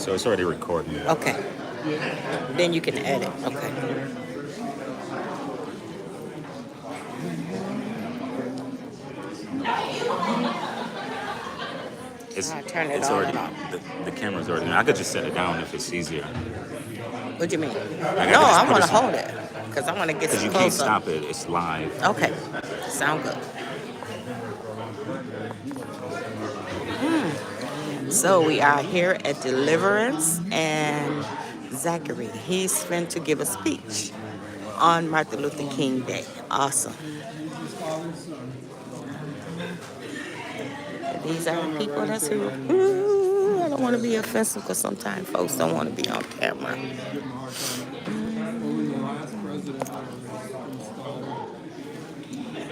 So it's already recording. Okay. Then you can edit. Okay. It's I turn it it's on already and off. the camera's already. I could just set it down if it's easier. What do you mean? Like I No, could just I put want it to hold it because I want to get because some you can't close up. stop it. It's live. Okay. Sound good. So we are here at Deliverance, and Zachary, he's going to give a speech on Martin Luther King Day. Awesome. These are the people that's who. Ooh, I don't want to be offensive because sometimes folks don't want to be on camera.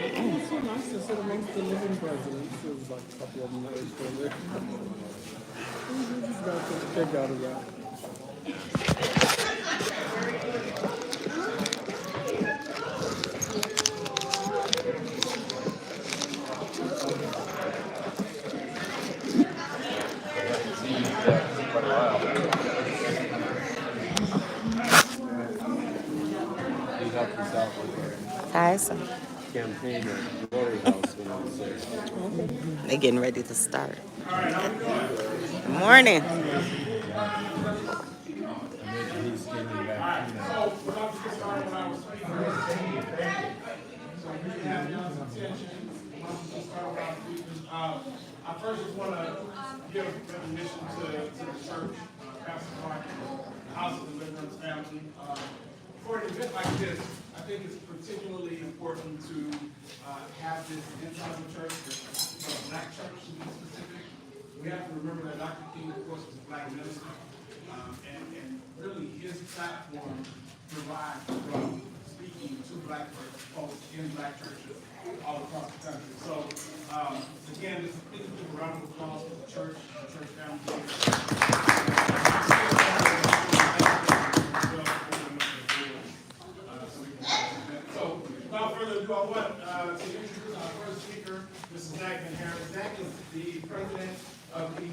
It's so nice to sit amongst the living presidents. There's like a couple of them that are still there. We just got to kick out of that. He helped us out with Awesome. the campaign at Glory House when I was there. They're getting ready to start. Good morning. He's getting back. I first just want to give recognition to the church, Pastor Mark, the House of Deliverance family. For an event like this, I think it's particularly important to have this inside the church, the black church to be specific. We have to remember that Dr. King, of course, was a black minister, and really his platform provides from speaking to black folks in black churches all across the country. So, again, just please give a round of applause for the church family here. So, without further ado, I want to introduce our first speaker, Mrs. Zachary Harris. Zach is the president of the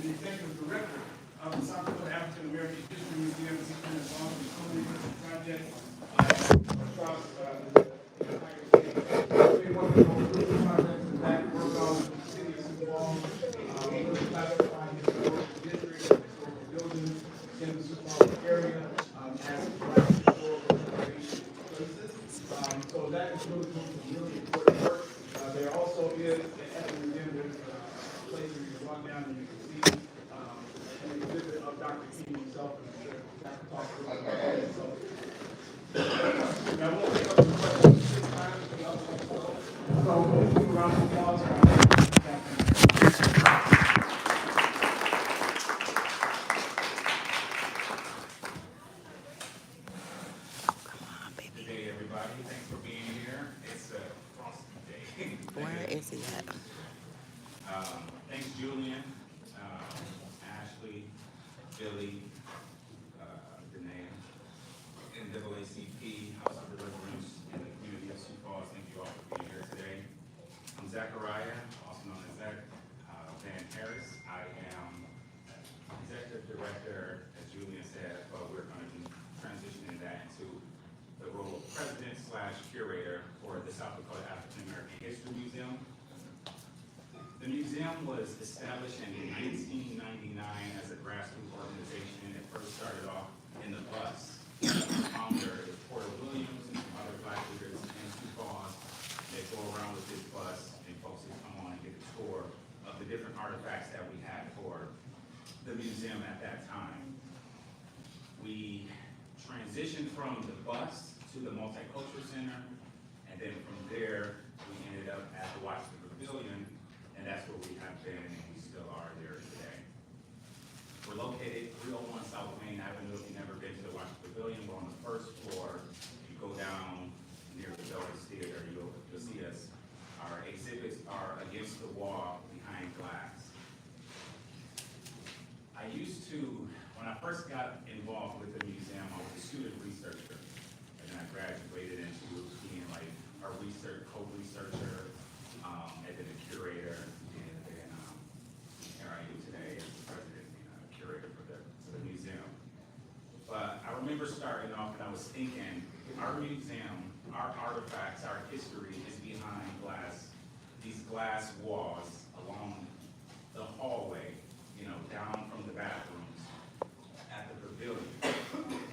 executive director of the South Dakota African American History Museum. He's been involved in so many different projects across the entire state. One of the most recent projects is that work on the city of Sioux Falls, classifying historical districts, historical buildings in the Sioux Falls area as black historical preservation places. So that is really doing some really important work. There also is at the museum, there's a place where you can walk down and you can see an exhibit of Dr. King himself, and I'm sure Zach will talk about that. So, now we'll take up the questions at this time. So we'll give a round of applause for Good day, everybody. Thanks for being here. It's a frosty day. Where is he at? Thanks, Julian, Ashley, Billy, Danae, NAACP, House of Deliverance, and the community of Sioux Falls. Thank you all for being here today. I'm Zachariah, also known as Zach Van Harris. I am executive director, as Julian said, but we're going to be transitioning that into the role of president / curator for the South Dakota African American History Museum. The museum was established in 1999 as a grassroots organization. It first started off in the bus. The founder is Porter Williams and some other black leaders in Sioux Falls. They go around with this bus and folks would come on and get a tour of the different artifacts that we had for the museum at that time. We transitioned from the bus to the Multicultural Center, and then from there, we ended up at the Washington Pavilion, and that's where we have been, and we still are there today. We're located 301 South Main Avenue. If you've never been to the Washington Pavilion, we're on the first floor. You go down near the Doris Theater, you'll see us. Our exhibits are against the wall behind glass. I used to, when I first got involved with the museum, I was a student researcher. And then I graduated into being like a co-researcher, and then a curator, and then here I am today as the president and curator were starting off, and I was thinking, our museum, our artifacts, our history is behind these glass walls along the hallway, you know, down from the bathrooms at the pavilion.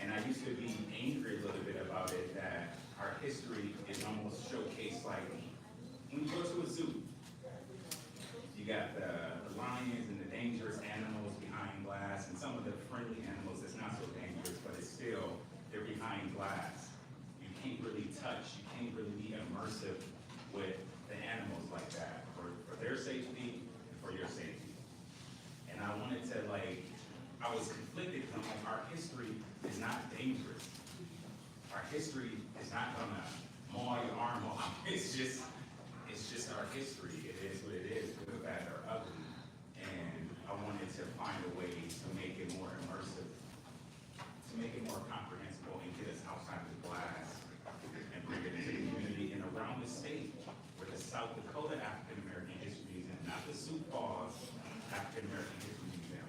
And I used to be angry a little bit about it, that our history is almost showcased like when you go to a zoo. You got the lions and the dangerous animals behind glass, and some of the friendly animals that's not so dangerous, but it's still, they're behind glass. You can't really touch, you can't really be immersive with the animals like that, for their safety and for your safety. And I wanted to, like, I was conflicted because I'm like, our history is not dangerous. Our history is not gonna maul your arm off. It's just our history. It is what it is, good, bad, or ugly. And I wanted to find a way to make it more immersive, to make it more comprehensible and get us outside of the glass and bring it into the community and around the state where the South Dakota African American History Museum, not the Sioux Falls African American History Museum.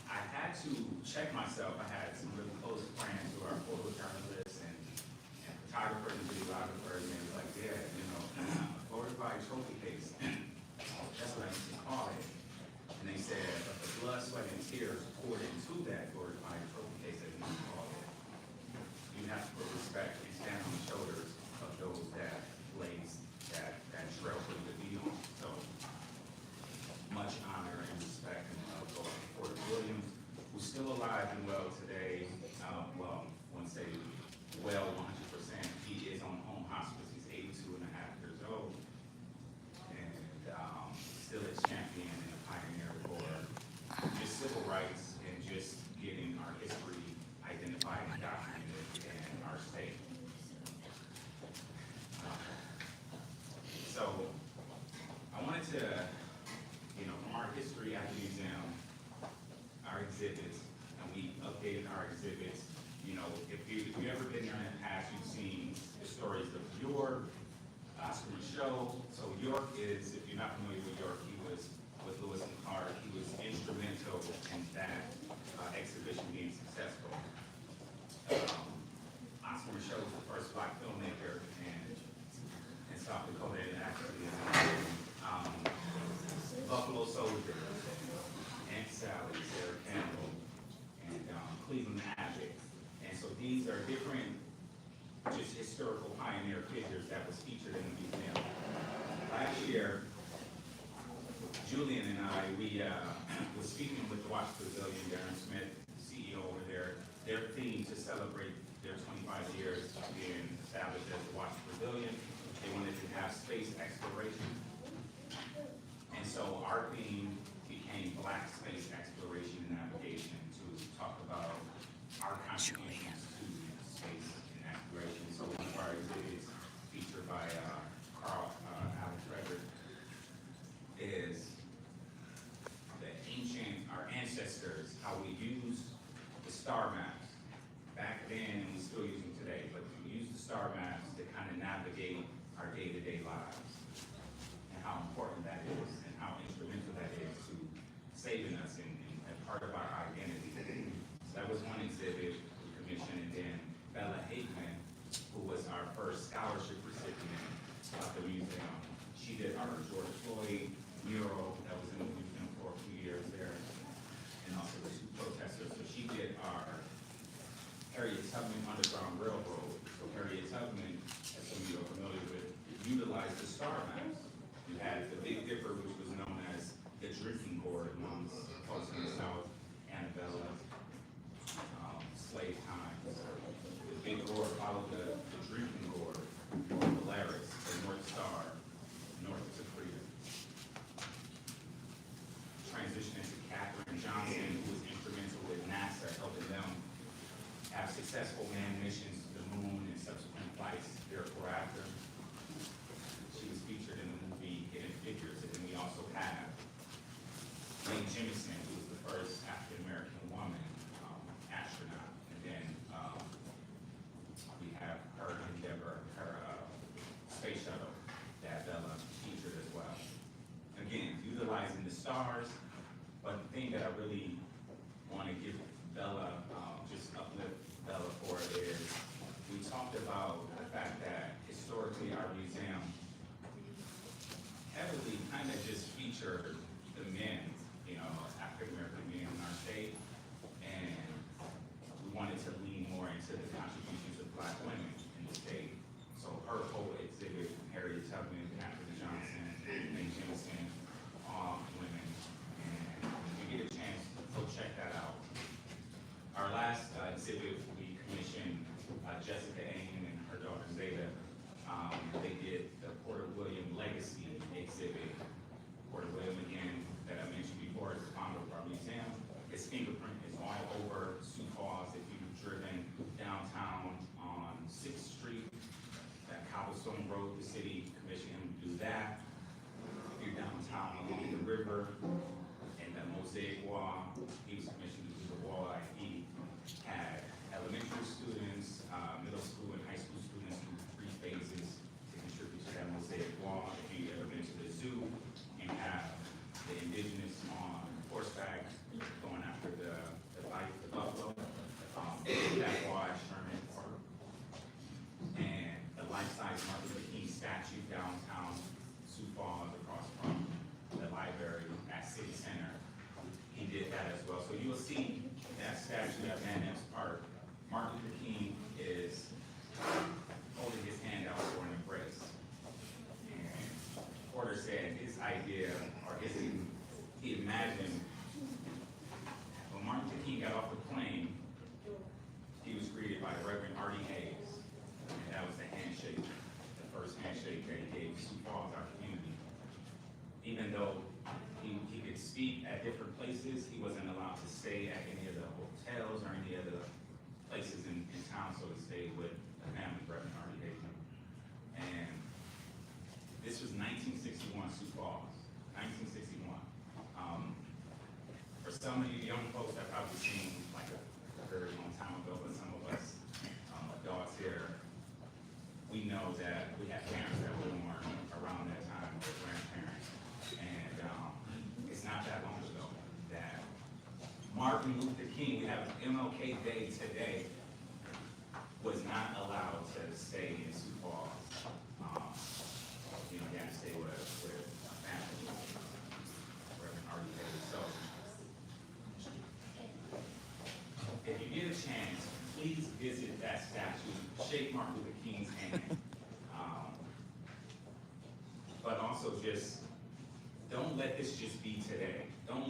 I had to check myself. I had some really close friends who are photojournalists and photographers and videographers, and they was like, yeah, you know, glorified trophy case. That's what I used to call it. And they said, but the blood, sweat, and tears poured into that glorified trophy case, as you call it. You have to put respect and stand on the shoulders of those that blazed that trail for you to be on. So much honor and respect and love for Fort Williams, who's still alive and well today. Well, I wouldn't say well 100%. He is on home hospice. He's 82 and a half years old. And still a champion and a pioneer for just civil rights and just getting our history identified and documented in our state. So I wanted to, you know, from our history at the museum, our exhibits, and we updated our exhibits. You know, if you've ever been there in the past, you've seen the stories of York, Oscar Michaud. So York is, if you're not familiar with York, he was with Lewis and Clark. He was instrumental in that exhibition being successful. Oscar Michaud was the first Black filmmaker in South Dakota, and actually Buffalo Soldier, Aunt Sally, Sarah Campbell, and Cleveland Abbott. And so these are different, just historical pioneer figures that was featured in the museum. Last year, Julian and I, we was speaking with the Watch Pavilion, Darren Smith, CEO over there. Their theme to celebrate their 25 years being established as the Watch Pavilion, they wanted to have space exploration. And so our theme became Black space exploration and navigation to talk about our contributions to space and exploration. So one of our exhibits featured by Alex Frederick is our ancestors, how we used the star maps. Back then, we still use them today, but we use the star maps to kind of navigate our day-to-day lives and how important that is and how instrumental that is to saving us and part of our identity. So that was one exhibit we commissioned, and then Bella Hageman, who was our first scholarship recipient of the museum, she did our George Floyd mural that was in the museum for a few years there, and also the Sioux protesters. So she did our Harriet Tubman Underground Railroad. So Harriet Tubman, as some of you are familiar with, utilized the star maps. You had the Big Dipper, which was known as the drinking gourd amongst folks in the South, Annabella, slave times. The Big Gourd followed the drinking gourd, or Polaris, the North Star, north to freedom. Transitioning to Katherine Johnson, who was instrumental with NASA, helping them have successful manned missions to the moon and subsequent flights therefore after. She was featured in the movie Hidden Figures. And then we also have Lane Jemison, who was the first African-American woman astronaut. And then we have her endeavor, her space shuttle that Bella featured as well. Again, utilizing the stars, but the thing that I really wanted to give Bella, just uplift Bella for is, we talked about the fact that historically our museum heavily kind of just featured the men, African American men in our state, and we wanted to lean more into the contributions of Black women in the state. So her whole exhibit, Harriet Tubman, Katherine Johnson, and Jemison, women, and if you get a chance, go check that out. Our last exhibit, we commissioned Jessica Ain and her daughter Zeta. They did the Porter William Legacy exhibit. Porter William, again, that I mentioned before, is the founder of our museum. His fingerprint is all over Sioux Falls. If you've driven downtown on 6th Street, that cobblestone road, the city commissioned him to do that. If you're downtown along the river and the mosaic wall, he was commissioned to do the wall. He had elementary students, middle school and high school students do 3 phases to contribute to that mosaic wall. If you ever been to the zoo, you have the indigenous on horseback going after the buffalo. That wall at Sherman Park. And the life-size Martin Luther King statue downtown Sioux Falls across from the library at City Center. He did that as well. So you will see that statue at Van Ness Park. Martin Luther King is holding his hand out for an embrace. And Porter said his idea, or he imagined, when Martin Luther King got off the plane, he was greeted by the Reverend Artie Hayes. And that was the handshake, the first handshake that he gave Sioux Falls, our community. Even though he could speak at different places, he wasn't allowed to stay at any of the hotels or any of the places in town, so he stayed with the family, Reverend Artie Hayes. And this was 1961 Sioux Falls, 1961. For some of you young folks that probably seen like a very long time ago, but some of us adults here, we know that we have parents that were born around that time, or grandparents. And it's not that long ago that Martin Luther King, we have MLK Day today, was not allowed to stay in Sioux Falls. He had to stay with a family, Reverend Artie Hayes. So, if you get a chance, please visit that statue, shake Martin Luther King's hand. But also just, don't let this just be today. Don't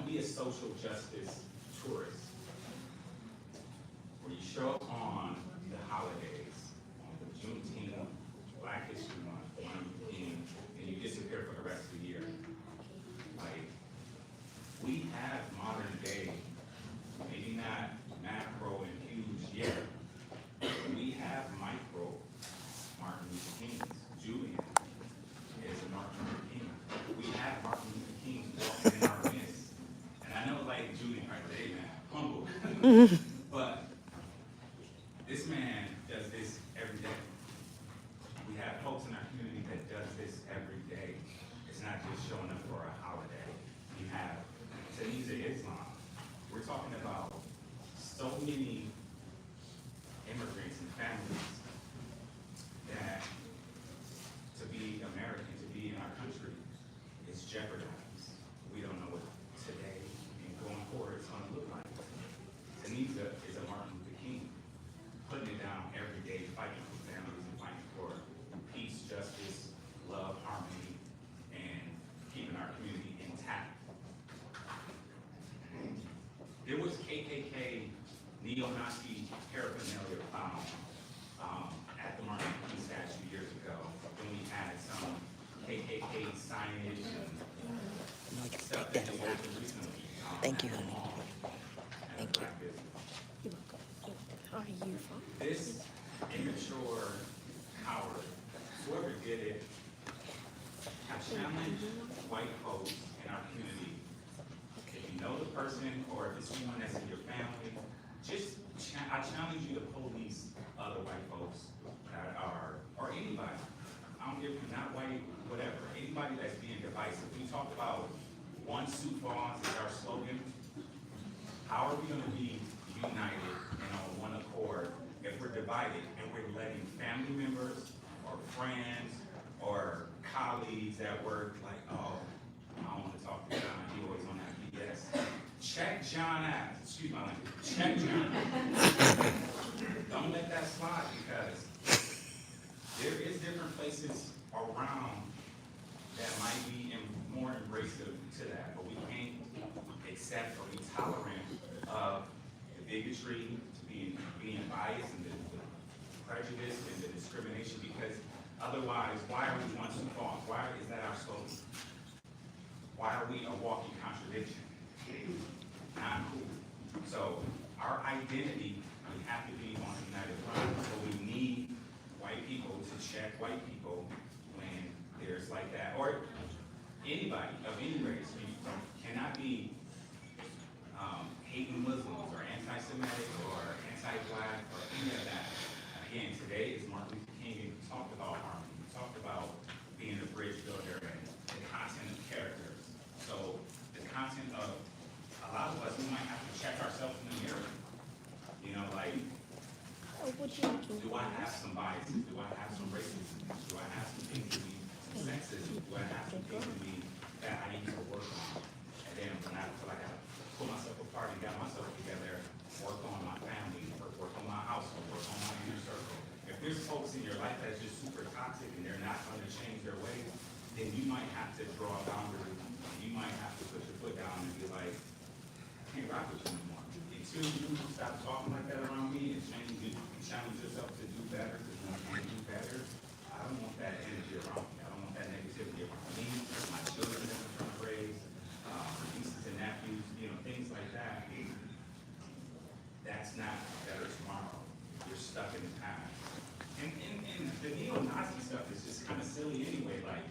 be a social justice tourist. Where you show up on the holidays, on the Juneteenth, Black History Month, Martin Luther King, and you disappear for the rest of the year. Like, we have modern day, maybe not macro and huge yet, but we have micro Martin Luther Kings. Julian is a Martin Luther King. We have Martin Luther King walking in our midst. And I know, like Julian right there, man, humble. But this man does this every day. We have folks in our community that does this every day. It's not just showing up for a holiday. You have Taniza Islam. We're talking about so many immigrants and families that to be American, to be in our country, is jeopardized. We don't know what today and going forward it's going to look like. Taniza is a Martin Luther King, putting it down every day, fighting for families and fighting for peace, justice, love, harmony, and keeping our community intact. There was KKK neo-Nazi paraphernalia found at the Martin Luther King statue years ago. Then we had some KKK signage and No, you stuff take that that away. happened recently. Thank you, honey. Thank you. How are you from? This immature coward, whoever did it, have challenged white folks in our community. If you know the person or if it's someone that's in your family, I challenge you to police other white folks that are, or anybody. I don't give, not white, whatever. Anybody that's being divisive. We talk about one Sioux Falls is our slogan. How are we gonna be united and on one accord if we're divided and we're letting family members or friends or colleagues at work like, oh, I don't wanna talk to John, he always on that BS. Check John out, excuse my language, check John out. Don't let that slide because there is different places around that might be more embracive to that, but we can't accept or be tolerant of the bigotry, to being biased and the prejudice and the discrimination, because otherwise, why are we one Sioux Falls? Why is that our slogan? Why are we a walking contradiction? Not cool. So our identity, we have to be on a united front. So we need white people to check white people when there's like that, or anybody of any race. You cannot be hating Muslims or anti-Semitic or anti-Black or any of that. Again, today is Martin Luther King, and we talked about harmony. We talked about being a bridge builder and the content of characters. So the content of a lot of us, we might have to check ourselves in the mirror. You know, like, do I have some biases? Do I have some racism? Do I have some things to be sexism? Do I have some things to be that I need to work on? And then when I feel like I pull myself apart and got myself together, work on my family, work on my household, work on my inner circle. If there's folks in your life that's just super toxic and they're not going to change their ways, then you might have to draw a boundary. You might have to put your foot down and be like, I can't rock with you anymore. Until you stop talking like that around me and challenge yourself to do better, because when I can't do better, I don't want that energy around me. I don't want that negativity around me, my children that I'm trying to raise, nieces and nephews, things like that. That's not better tomorrow. You're stuck in the past. And the neo-Nazi stuff is just kind of silly anyway. Like,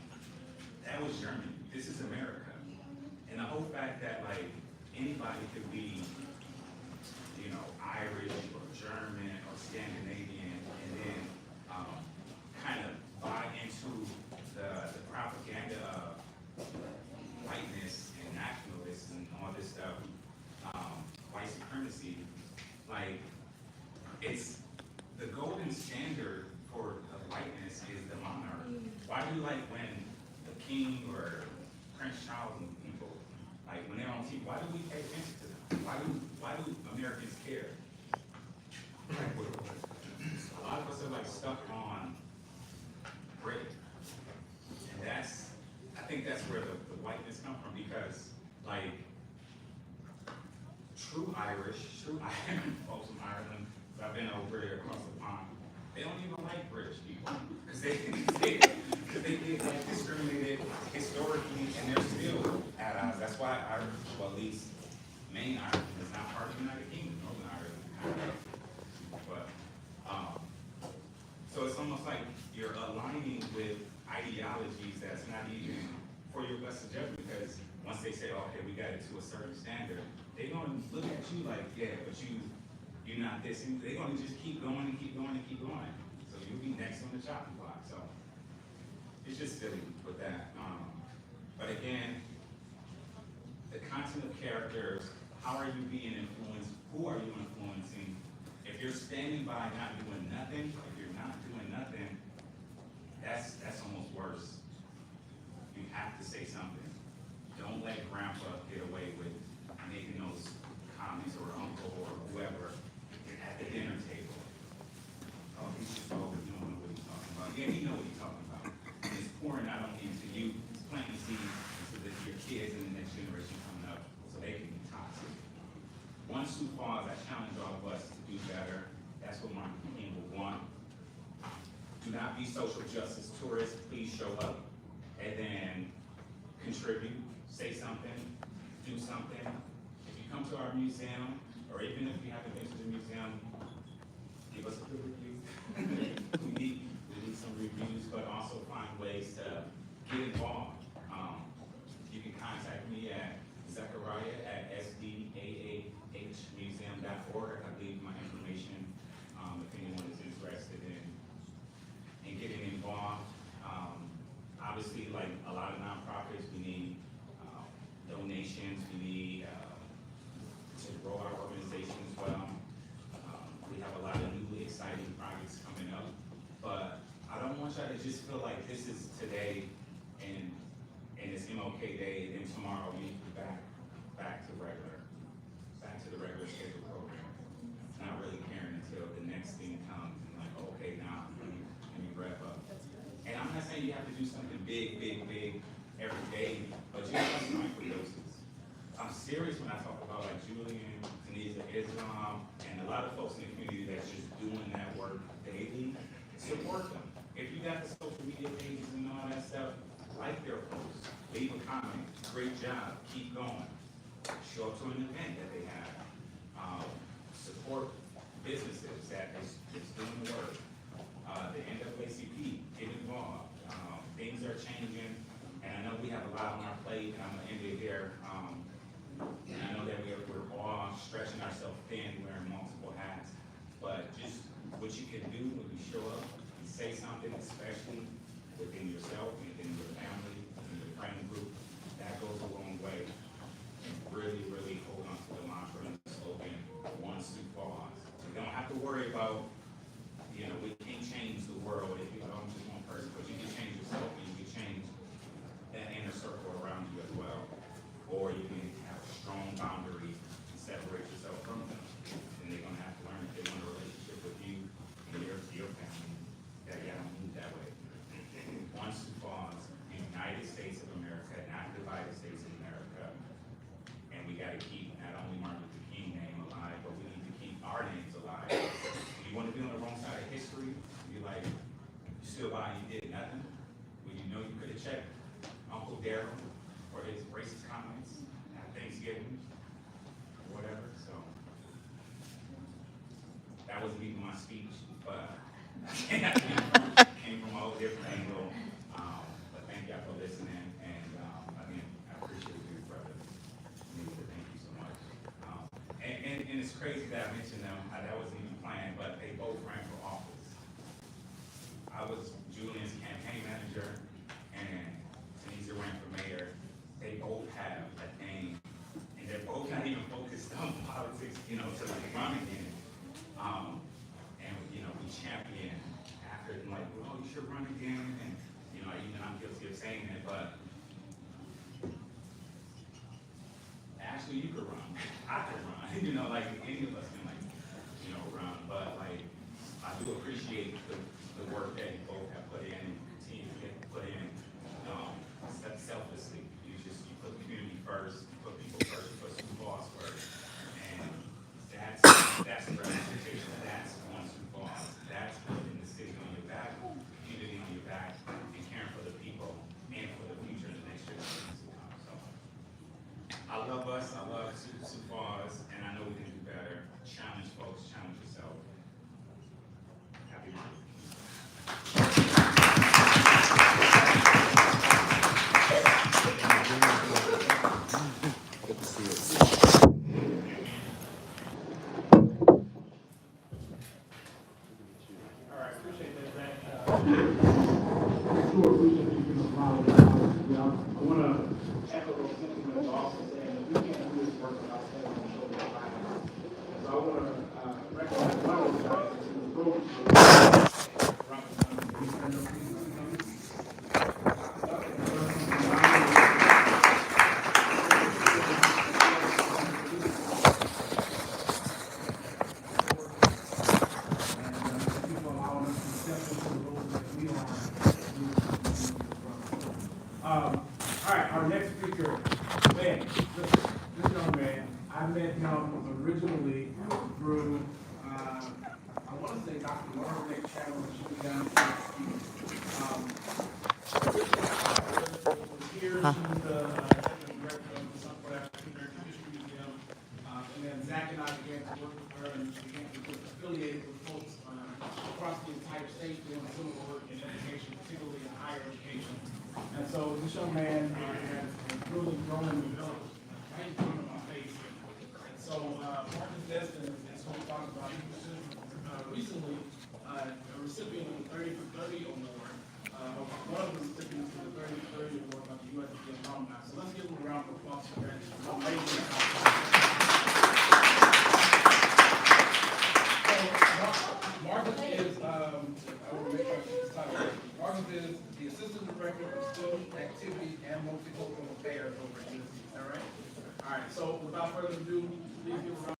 that was Germany. This is America. And the whole fact that, like, anybody could be, Irish or German or Scandinavian, and then kind of buy into the propaganda of whiteness and nationalists and all this stuff, white supremacy, like, it's the golden standard for whiteness is the monarch. Why do you like when the king or Prince Charles and people, like when they're on TV, why do we pay attention to them? Why do Americans care? Like, a lot of us are like stuck on Britain. And I think that's where the whiteness come from, because like true folks from Ireland, I've been over there across the pond, they don't even like British people, because they get like discriminated historically, and they're still at odds. That's why Ireland, well, at least Main Ireland is not part of the United Kingdom. Northern Ireland is kind of, but so it's almost like you're aligning with ideologies that's not even for your best judgment, because once they say, oh, okay, we got it to a certain standard, they're going to look at you like, yeah, but you're not this, and they're going to just keep going and keep going and keep going. So you'll be next on the chopping block. So it's just silly with that. But again, the content of characters, how are you being influenced? Who are you influencing? If you're standing by not doing nothing, if you're not doing nothing, that's almost worse. You have to say something. Don't let grandpa get away with making those comments, or uncle or whoever at the dinner table. Oh, he's just old, you don't know what he's talking about. Yeah, you know what he's talking about. It's pouring out into you, it's planting seeds into your kids and the next generation coming up, so they can be toxic. One Sioux Falls, I challenge all of us to do better. That's what Martin Luther King will want. Do not be social justice tourists. Please show up and then contribute, say something, do something. If you come to our museum, or even if you haven't been to the museum, give us a good review. we need some reviews, but also find ways to get involved. You can contact me at Zachariah@sdaahmuseum.org. I leave my information if anyone is interested in getting involved. Obviously, like a lot of nonprofits, we need donations, we need to grow our just feel like this is today and it's MLK Day, and then tomorrow we need to be back to the regular scheduled program. Not really caring until the next thing comes and like, okay, now let me wrap up. And I'm not saying you have to do something big every day, but you have to microdoses. I'm serious when I talk about like Julian, Tanisha, Islam, and a lot of folks in the community that's just doing that work daily. Support them. If you got the social media pages and all that stuff, like their posts, leave a comment. Great job. Keep going. Show up to an event that they have. Support businesses that is doing the work. The NAACP, get involved. Things are changing, and I know we have a lot on our plate, and I'm going to end it here. And I know that we're all stretching ourselves thin, wearing multiple hats, but just what you can do when you show up, you say something, especially within yourself, within your family, within your friend group, that goes a long way. And really hold on to the mantra and the slogan, one Sioux Falls. You don't have to worry about, we can't change the world if you don't just one person, but you can change yourself and you can change that inner circle around you as well. Or you can have a strong boundary and separate yourself from them. And they're gonna have to learn if they want a relationship with you and your family, that you don't move that way. One Sioux Falls, United States of America, not divided States of America. And we gotta keep not only Martin Luther King name alive, but we need to keep our names alive. If you wanna be on the wrong side of history, you're like, you still by you did nothing. When you know you could have checked Uncle Darryl for his racist comments at Thanksgiving, or whatever, so. That wasn't even my speech, but came from a whole different angle. But thank y'all for listening, and again, I appreciate you, brother. Thank you so much. And it's crazy that I mentioned them, that wasn't even planned, but they both ran for office. I was Julian's campaign manager, and Tanisha ran for mayor. They both have a name, and they're both not even focused on politics, to like run again. And we champion after, like, well, you should run again, and even I'm guilty of saying that, but actually you could run. I could run. Like any of us can run, but like I do appreciate the work that you both have put in and continue to put in selflessly. You put the community first, you put people first, you put Sioux Falls first, and that's a representation. That's one Sioux Falls. That's putting the city on your back, community on your back, and caring for the people and for the future of the next generation to come. So I love us. I love Sioux Falls, and I know we can do better. Challenge folks. Challenge yourself. Happy Monday. Good to see you. All right, appreciate that, Zach. Sure, appreciate you giving us a lot of time. I want to echo those sentiments also saying that we can't do this work without standing on the shoulders of giants. So I want to recognize one of those giants in the program. All right, our next speaker, man, this young man, I met him originally through, I want to say Dr. Laura Rick channel that she was down here. She's the executive director of the Southport African American History Museum. And then Zach and I began to work with her and began to get affiliated with folks across the entire state doing similar work in education, particularly in higher education. And so this young man has really grown and developed right in front of my face. And so Marcus Destin is who we talked about. He was recently a recipient of the 30 for 30 award, one of the recipients of the 30 for 30 award by the USD alumni. So let's give him a round of applause for that. Marcus is, I want to make sure I get this title. Marcus is the Assistant Director of Student Activity and Multicultural Affairs over at UNC. All right? All right, so without further ado, please give a round